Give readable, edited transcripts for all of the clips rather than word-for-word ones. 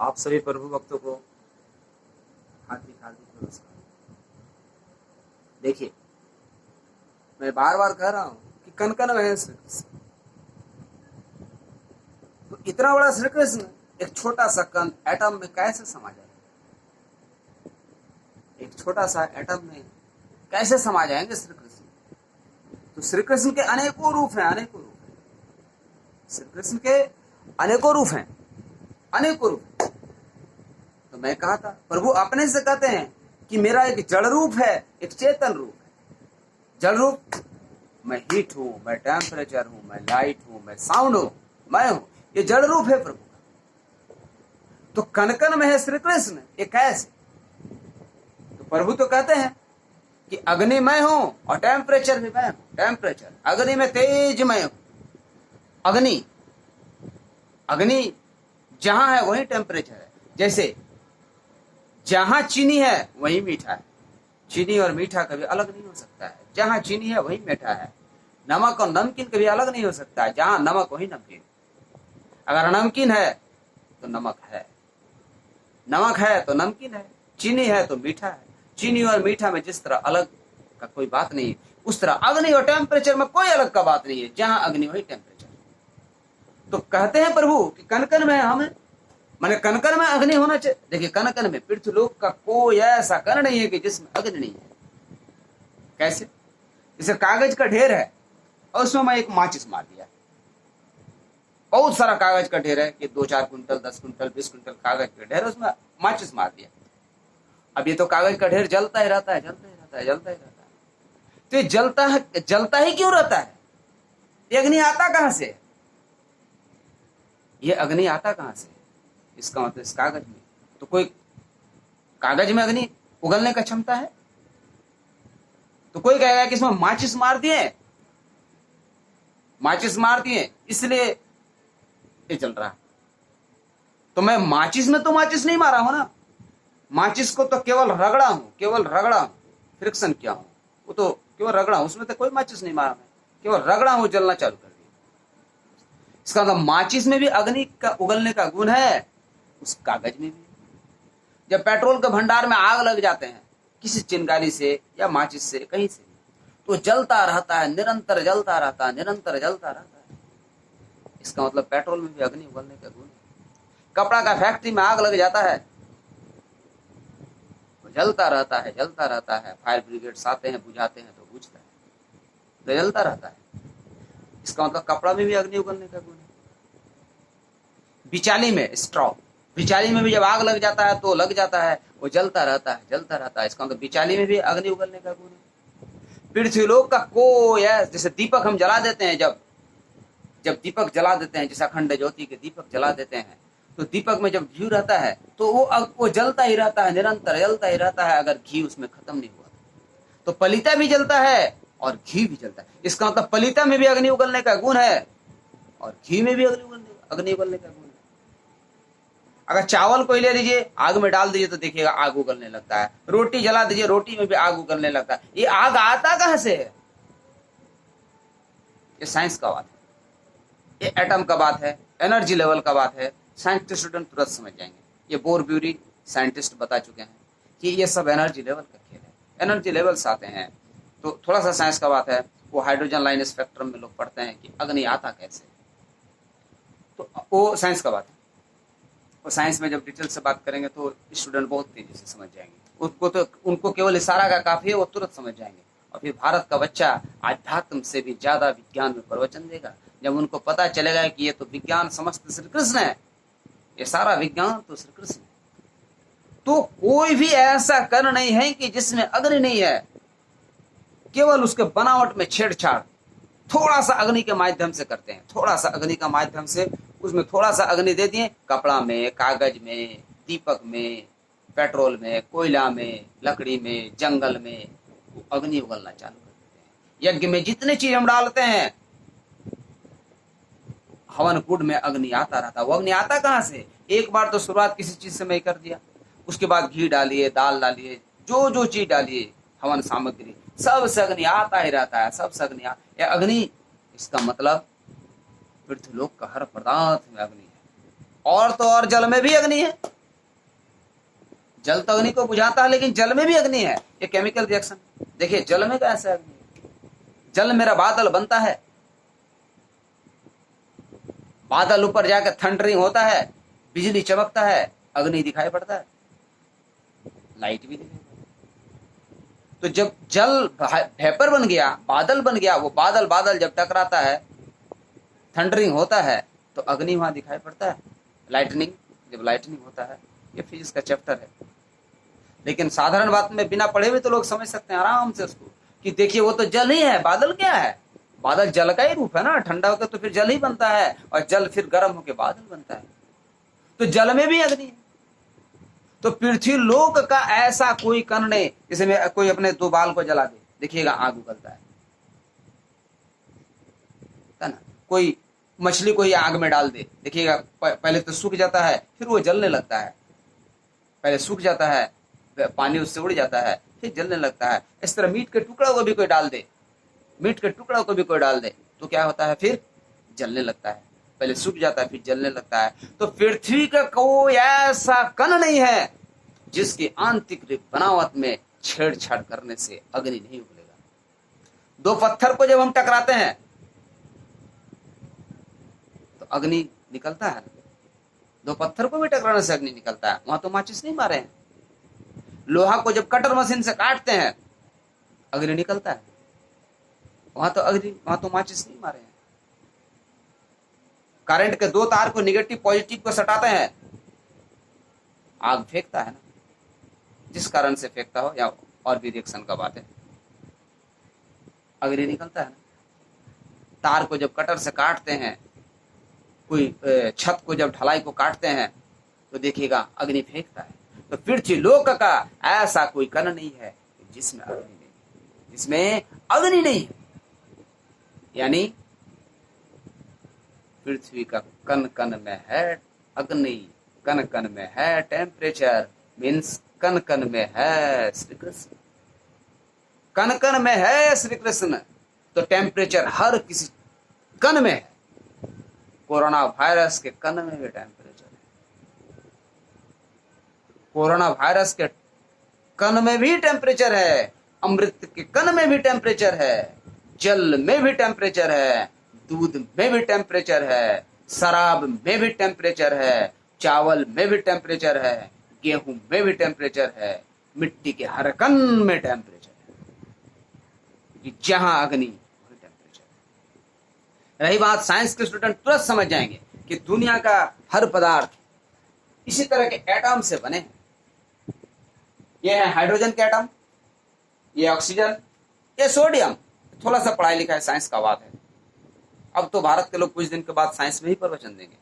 आप सभी प्रभु भक्तों को हार्दिक हार्दिक नमस्कार। देखिए, मैं बार बार कह रहा हूं कि कण कण में है श्री कृष्ण। तो इतना बड़ा श्री कृष्ण एक छोटा सा कण एटम में कैसे समा जाएगा? एक छोटा सा एटम में कैसे समा जाएंगे श्री कृष्ण? तो श्री कृष्ण के अनेकों रूप हैं, अनेकों रूप हैं। श्री कृष्ण के अनेकों रूप हैं, अनेकों रूप। तो मैं कहा था, प्रभु अपने से कहते हैं कि मेरा एक जड़ रूप है, एक चेतन रूप है। जड़ रूप, मैं हीट हूं, मैं टेम्परेचर हूं, मैं लाइट हूं, मैं साउंड हूं, मैं हूं। ये जड़ रूप है प्रभु का। तो कण कण में है श्री कृष्ण, ये कैसे? तो प्रभु तो कहते हैं कि अग्नि मैं हूं और टेम्परेचर भी मैं हूं। टेम्परेचर, अग्नि में तेज मैं हूं। अग्नि, अग्नि जहां है वही टेम्परेचर है। जैसे जहां चीनी है वही मीठा है। चीनी और मीठा कभी अलग नहीं हो सकता है। जहां चीनी है वही मीठा है। नमक और नमकीन कभी अलग नहीं हो सकता है। जहां नमक वही नमकीन। अगर नमकीन है तो नमक है, नमक है तो नमकीन है, चीनी है तो मीठा है। चीनी और मीठा में जिस तरह अलग का कोई बात नहीं है, उस तरह अग्नि और टेम्परेचर में कोई अलग का बात नहीं है। जहां अग्नि वही टेम्परेचर। तो कहते हैं प्रभु कि कण कण में हमें, माने कण कण में अग्नि होना चाहिए। देखिए, कण कण में, पृथ्वीलोक का कोई ऐसा कण नहीं है कि जिसमें अग्नि नहीं है। कैसे? जैसे कागज का ढेर है और उसमें मैं एक माचिस मार दिया। बहुत सारा कागज का ढेर है कि 2-4 कुंटल, 10 कुंटल, 20 कुंटल कागज का ढेर, उसमें माचिस मार दिया। अब ये तो कागज का ढेर जलता ही रहता है, जलता ही रहता है, जलता ही रहता है। तो ये जलता है, जलता ही क्यों रहता है? ये अग्नि आता कहां से? ये अग्नि आता कहां से? इसका मतलब इस कागज में तो कोई, कागज में अग्नि उगलने का क्षमता है? तो कोई कहेगा कि इसमें माचिस मार दिए, माचिस मार दिए इसलिए ये जल रहा है। तो मैं माचिस में तो माचिस नहीं मारा हूं ना। माचिस को तो केवल रगड़ा हूं, केवल रगड़ा हूं, फ्रिक्शन किया हूं। वो तो केवल रगड़ा हूं, उसमें तो कोई माचिस नहीं मारा, मैं केवल रगड़ा हूं, जलना चालू कर दिया। इसका मतलब माचिस में भी अग्नि का उगलने का गुण है, उस कागज में भी। जब पेट्रोल के भंडार में आग लग जाते हैं किसी चिंगारी से या माचिस से, कहीं से, तो जलता रहता है, निरंतर जलता रहता है, निरंतर जलता रहता है। इसका मतलब पेट्रोल में भी अग्नि उगलने का गुण है। कपड़ा का फैक्ट्री में आग लग जाता है, वो जलता रहता है, जलता रहता है। फायर ब्रिगेड्स आते हैं, बुझाते हैं तो बुझता है, तो जलता रहता है। इसका मतलब कपड़ा में भी अग्नि उगलने का गुण है। बिचाली में, स्ट्रॉ, बिचाली में भी जब आग लग जाता है तो लग जाता है, वो जलता रहता है, जलता रहता है। इसका मतलब बिचाली में भी अग्नि उगलने का गुण है। पृथ्वीलोक का कोई, जैसे दीपक हम जला देते हैं, जब दीपक जला देते हैं, जैसे अखंड ज्योति के दीपक जला देते हैं, तो दीपक में जब घी रहता है तो वो जलता ही रहता है, निरंतर जलता ही रहता है, अगर घी उसमें खत्म नहीं हुआ। तो पलीता भी जलता है और घी भी जलता है। इसका मतलब पलीता में भी अग्नि उगलने का गुण है और घी में भी अग्नि उगलने का गुण है। अगर चावल को ले लीजिए, आग में डाल दीजिए तो देखिएगा आग उगलने लगता है। रोटी जला दीजिए, रोटी में भी आग उगलने लगता है। ये आग आता कहां से है? ये साइंस का बात है, ये एटम का बात है, एनर्जी लेवल का बात है। साइंटिस्ट स्टूडेंट तुरंत समझ जाएंगे। ये बोरब्यूरी साइंटिस्ट बता चुके हैं कि ये सब एनर्जी लेवल का खेल है। एनर्जी लेवल्स आते हैं तो थोड़ा सा साइंस का बात है। वो हाइड्रोजन लाइन स्पेक्ट्रम में लोग पढ़ते हैं कि अग्नि आता कैसे, तो वो साइंस का बात है। और साइंस में जब डिटेल से बात करेंगे तो स्टूडेंट बहुत तेजी से समझ जाएंगे। उनको केवल इशारा का काफी है, वो तुरंत समझ जाएंगे। और फिर भारत का बच्चा आध्यात्म से भी ज्यादा विज्ञान में प्रवचन देगा जब उनको पता चलेगा कि ये तो विज्ञान समस्त श्री कृष्ण है, ये सारा विज्ञान तो श्री कृष्ण है। तो कोई भी ऐसा कण नहीं है कि जिसमें अग्नि नहीं है। केवल उसके बनावट में छेड़छाड़ थोड़ा सा अग्नि के माध्यम से करते हैं, थोड़ा सा अग्नि का माध्यम से, उसमें थोड़ा सा अग्नि दे दिए, कपड़ा में, कागज में, दीपक में, पेट्रोल में, कोयला में, लकड़ी में, जंगल में, अग्नि उगलना चालू कर देते हैं। यज्ञ में जितने चीज हम डालते हैं, हवन कुंड में अग्नि आता रहता है। वो अग्नि आता कहां से? एक बार तो शुरुआत किसी चीज से मैं कर दिया, उसके बाद घी डालिए, दाल डालिए, जो चीज डालिए, हवन सामग्री, सब से अग्नि आता ही रहता है, सब से अग्नि। अग्नि, इसका मतलब पृथ्वीलोक का हर पदार्थ में अग्नि है। और तो और जल में भी अग्नि है। जल तो अग्नि को बुझाता है, लेकिन जल में भी अग्नि है। ये केमिकल रिएक्शन देखिए, जल में कैसे अग्नि है। जल मेरा बादल बनता है, बादल ऊपर जाकर थंडरिंग होता है, बिजली चमकता है, अग्नि दिखाई पड़ता है, लाइट भी दिखाई पड़ता है। तो जब जल वेपर बन गया, बादल बन गया, वो बादल बादल जब टकराता है, थंडरिंग होता है, तो अग्नि वहां दिखाई पड़ता है। लाइटनिंग, जब लाइटनिंग होता है, ये फिजिक्स का चैप्टर है। लेकिन साधारण बात में बिना पढ़े हुए तो लोग समझ सकते हैं आराम से उसको, कि देखिए वो तो जल ही है, बादल क्या है, बादल जल का ही रूप है ना, ठंडा होकर तो फिर जल ही बनता है, और जल फिर गर्म होकर बादल बनता है। तो जल में भी अग्नि है। तो पृथ्वी लोक का ऐसा कोई कण नहीं जिसमें कोई अपने दो बाल को जला दे, देखिएगा आग उगलता है ना। कोई मछली को ही आग में डाल दे, देखिएगा पहले तो सूख जाता है, फिर वो जलने लगता है। पहले सूख जाता है, पानी उससे उड़ जाता है, फिर जलने लगता है। इस तरह मीट के टुकड़ा को भी कोई डाल दे, मीट के टुकड़ा को भी कोई डाल दे, तो क्या होता है, फिर जलने लगता है। पहले सूख जाता है, फिर जलने लगता है। तो पृथ्वी का कोई ऐसा कण नहीं है जिसकी आंतरिक बनावट में छेड़छाड़ करने से अग्नि नहीं उगलेगा। दो पत्थर को जब हम टकराते हैं तो अग्नि निकलता है, दो पत्थर को भी टकराने से अग्नि निकलता है। वहां तो माचिस नहीं मारे हैं। लोहा को जब कटर मशीन से काटते हैं, अग्नि निकलता है, वहां तो माचिस नहीं मारे हैं। करंट के दो तार को निगेटिव पॉजिटिव को सटाते हैं, आग फेंकता है ना, जिस कारण से फेंकता हो, या और भी रिएक्शन का बात है, अग्नि निकलता है ना। तार को जब कटर से काटते हैं, कोई छत को जब ढलाई को काटते हैं, तो देखिएगा अग्नि फेंकता है। तो पृथ्वी लोक का ऐसा कोई कण नहीं है जिसमें अग्नि नहीं, जिसमें अग्नि नहीं है। यानी पृथ्वी का कण कण में है अग्नि, कण कण में है टेम्परेचर, मीन्स कण कण में है श्री कृष्ण, कण कण में है श्री कृष्ण। तो टेम्परेचर हर किसी कण में है। कोरोना वायरस के कण में भी टेम्परेचर है, कोरोना वायरस के कण में भी टेम्परेचर है, अमृत के कण में भी टेम्परेचर है, जल में भी टेम्परेचर है, दूध में भी टेम्परेचर है, शराब में भी टेम्परेचर है, चावल में भी टेम्परेचर है, गेहूं में भी टेम्परेचर है, मिट्टी के हर कण में टेम्परेचर है। जहां अग्नि वही टेम्परेचर है। रही बात साइंस के स्टूडेंट तुरंत समझ जाएंगे कि दुनिया का हर पदार्थ इसी तरह के एटम से बने हैं। ये है हाइड्रोजन के एटम, ये ऑक्सीजन, ये सोडियम। थोड़ा सा पढ़ाई लिखा है, साइंस का बात है। अब तो भारत के लोग कुछ दिन के बाद साइंस में ही प्रवचन देंगे,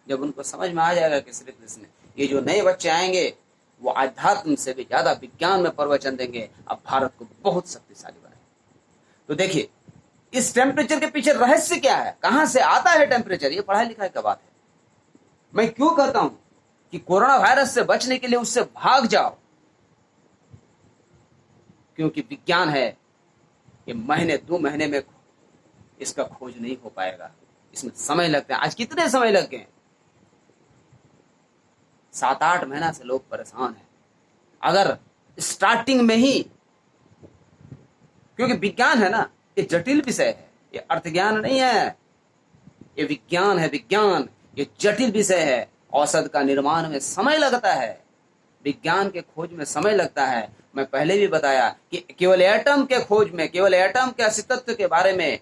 जब उनको समझ में आ जाएगा कि श्री कृष्ण, ये जो नए बच्चे आएंगे वो आध्यात्म से भी ज्यादा विज्ञान में प्रवचन देंगे, अब भारत को बहुत शक्तिशाली बनाएंगे। तो देखिए इस टेम्परेचर के पीछे रहस्य क्या है, कहां से आता है टेम्परेचर, ये पढ़ाई लिखाई का बात है। मैं क्यों कहता हूं कि कोरोना वायरस से बचने के लिए उससे भाग जाओ, क्योंकि विज्ञान है, ये महीने 2 महीने में इसका खोज नहीं हो पाएगा, इसमें समय लगता है। आज कितने समय लग गए, 7-8 महीना से लोग परेशान हैं। अगर स्टार्टिंग में ही, क्योंकि विज्ञान है ना, ये जटिल विषय है, ये अर्थ ज्ञान नहीं है, ये विज्ञान है, विज्ञान ये जटिल विषय है। औषध का निर्माण में समय लगता है, विज्ञान के खोज में समय लगता है। मैं पहले भी बताया कि केवल एटम के खोज में, केवल एटम के अस्तित्व के बारे में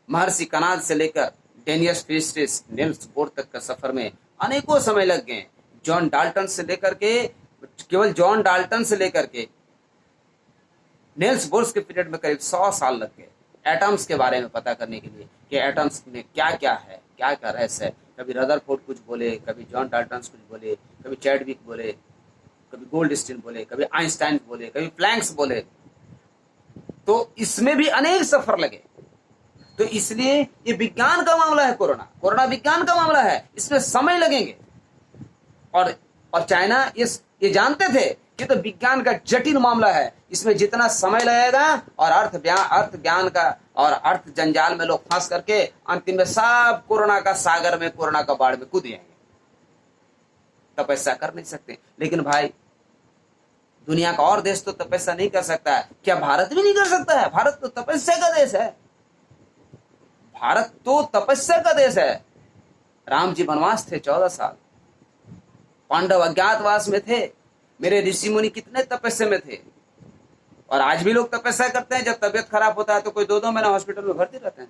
महर्षि कनाद से लेकर डेनियस फिस्टिस, नील्स बोर तक के सफर में अनेकों समय लग गए। जॉन डाल्टन से लेकर के, केवल जॉन डाल्टन से लेकर के नील्स बोर के पीरियड में करीब 100 साल लग गए एटम्स के बारे में पता करने के लिए कि एटम्स में क्या क्या है, क्या क्या रहस्य है। कभी रदरफोर्ड कुछ बोले, कभी जॉन डाल्टन कुछ बोले, कभी चैडविक बोले, कभी गोल्डस्टीन बोले, कभी आइंस्टाइन बोले, कभी प्लैंक्स बोले। तो इसमें भी अनेक सफर लगे। तो इसलिए ये विज्ञान का मामला है, कोरोना विज्ञान का मामला है, इसमें समय लगेंगे। और चाइना ये जानते थे कि तो विज्ञान का जटिल मामला है, इसमें जितना समय लगेगा, और अर्थ ज्ञान का और अर्थ जंजाल में लोग फंस करके अंतिम में सब कोरोना का सागर में, कोरोना का बाढ़ में कूद जाएंगे। तपस्या कर नहीं सकते। लेकिन भाई दुनिया का और देश तो तपस्या नहीं कर सकता है, क्या भारत भी नहीं कर सकता है? भारत तो तपस्या का देश है, भारत तो तपस्या का देश है। राम जी वनवास थे 14 साल, पांडव अज्ञातवास में थे, मेरे ऋषि मुनि कितने तपस्या में थे। और आज भी लोग तपस्या करते हैं, जब तबियत खराब होता है तो कोई 2-2 महीना हॉस्पिटल में भर्ती रहते हैं,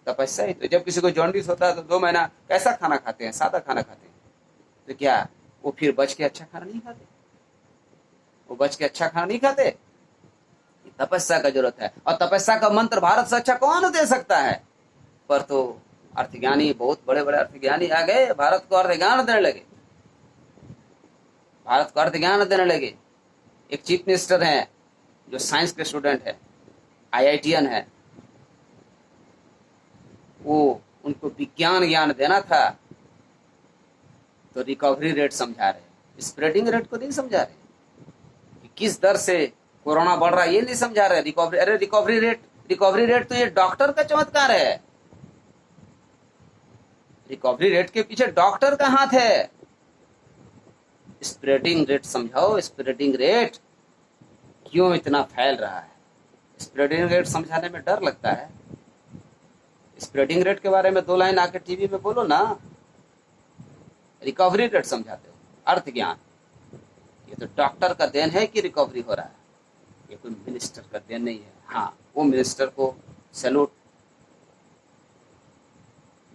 तपस्या ही तो। जब किसी को जॉन्डिस होता है तो 2 महीना कैसा खाना खाते हैं? सादा खाना खाते हैं। तो क्या वो फिर बच के अच्छा खाना नहीं खाते? वो बच के अच्छा खाना नहीं खाते? तपस्या का जरूरत है, और तपस्या का मंत्र भारत से अच्छा कौन दे सकता है? पर तो अर्थज्ञानी, बहुत बड़े बड़े अर्थज्ञानी आ गए, भारत को अर्थज्ञान देने लगे, भारत को अर्थज्ञान देने लगे। एक चीफ मिनिस्टर हैं जो साइंस के स्टूडेंट है, IITian है, वो उनको विज्ञान ज्ञान देना था तो रिकवरी रेट समझा रहे, स्प्रेडिंग रेट को नहीं समझा रहे कि किस दर से कोरोना बढ़ रहा है, ये नहीं समझा रहे। रिकवरी, अरे रिकवरी रेट तो ये डॉक्टर का चमत्कार है, रिकवरी रेट के पीछे डॉक्टर का हाथ है। स्प्रेडिंग रेट समझाओ, स्प्रेडिंग रेट क्यों इतना फैल रहा है? स्प्रेडिंग रेट समझाने में डर लगता है। स्प्रेडिंग रेट के बारे में 2 लाइन आके टीवी में बोलो ना। रिकवरी रेट समझाते हो, अर्थ ज्ञान, ये तो डॉक्टर का देन है कि रिकवरी हो रहा है, ये कोई मिनिस्टर का देन नहीं है। हाँ, वो मिनिस्टर को सैल्यूट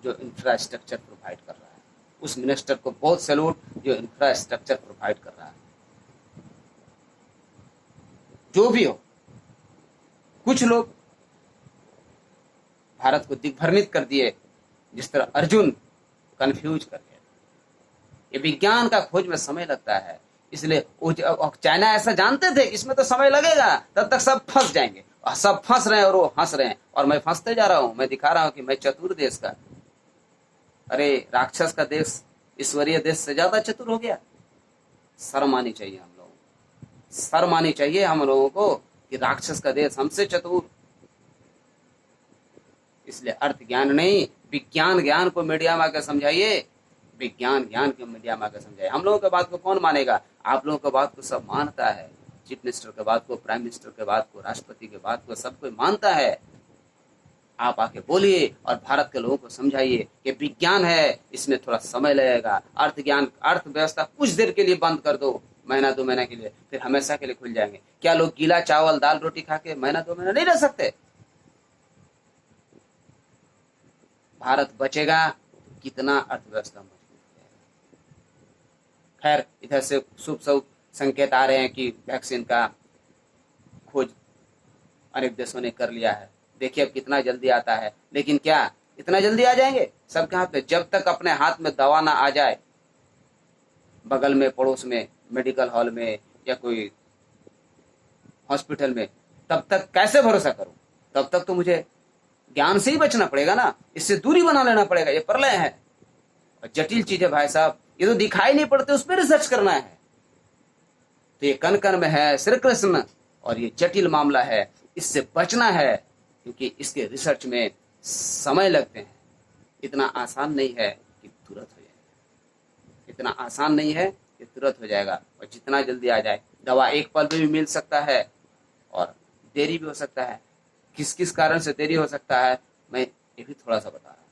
जो इंफ्रास्ट्रक्चर प्रोवाइड कर रहा है, उस मिनिस्टर को बहुत सैल्यूट जो इंफ्रास्ट्रक्चर प्रोवाइड कर रहा है। जो भी हो, कुछ लोग भारत को दिग्भ्रमित कर दिए, जिस तरह अर्जुन कंफ्यूज कर गया। ये विज्ञान का खोज में समय लगता है, इसलिए चाइना ऐसा जानते थे कि इसमें तो समय लगेगा, तब तक सब फंस जाएंगे, और सब फंस रहे हैं और वो हंस रहे हैं, और मैं फंसते जा रहा हूं। मैं दिखा रहा हूं कि मैं चतुर देश का, अरे राक्षस का देश ईश्वरीय देश से ज्यादा चतुर हो गया। शर्म आनी चाहिए हम लोगों को, शर्म आनी चाहिए हम लोगों को कि राक्षस का देश हमसे चतुर। इसलिए अर्थ ज्ञान नहीं, विज्ञान ज्ञान को मीडिया में आकर समझाइए, विज्ञान ज्ञान को मीडिया में आकर समझाइए। हम लोगों के बात को कौन मानेगा? आप लोगों के बात को सब मानता है, चीफ मिनिस्टर के बात को, प्राइम मिनिस्टर के बात को, राष्ट्रपति के बात को, सब कोई मानता है। आप आके बोलिए और भारत के लोगों को समझाइए कि विज्ञान है, इसमें थोड़ा समय लगेगा। अर्थ ज्ञान, अर्थव्यवस्था कुछ देर के लिए बंद कर दो, महीना 2 महीना के लिए, फिर हमेशा के लिए खुल जाएंगे। क्या लोग गीला चावल दाल रोटी खा के महीना 2 महीना नहीं रह सकते? भारत बचेगा, कितना अर्थव्यवस्था मजबूत है। खैर, इधर से शुभ शुभ संकेत आ रहे हैं कि वैक्सीन का खोज अनेक देशों ने कर लिया है। देखिए अब कितना जल्दी आता है, लेकिन क्या इतना जल्दी आ जाएंगे? सबके हाथ में, जब तक अपने हाथ में दवा ना आ जाए, बगल में, पड़ोस में, मेडिकल हॉल में या कोई हॉस्पिटल में, तब तक कैसे भरोसा करूं? तब तक तो मुझे ज्ञान से ही बचना पड़ेगा ना, इससे दूरी बना लेना पड़ेगा। ये प्रलय है और जटिल चीज है भाई साहब, ये तो दिखाई नहीं पड़ते, उस पर रिसर्च करना है। तो ये कण कण में है श्री कृष्ण, और ये जटिल मामला है, इससे बचना है, क्योंकि इसके रिसर्च में समय लगते हैं। इतना आसान नहीं है कि तुरंत हो जाएगा, इतना आसान नहीं है कि तुरंत हो जाएगा। और जितना जल्दी आ जाए, दवा एक पल में भी मिल सकता है और देरी भी हो सकता है। किस किस कारण से देरी हो सकता है, मैं ये भी थोड़ा सा बता रहा हूँ।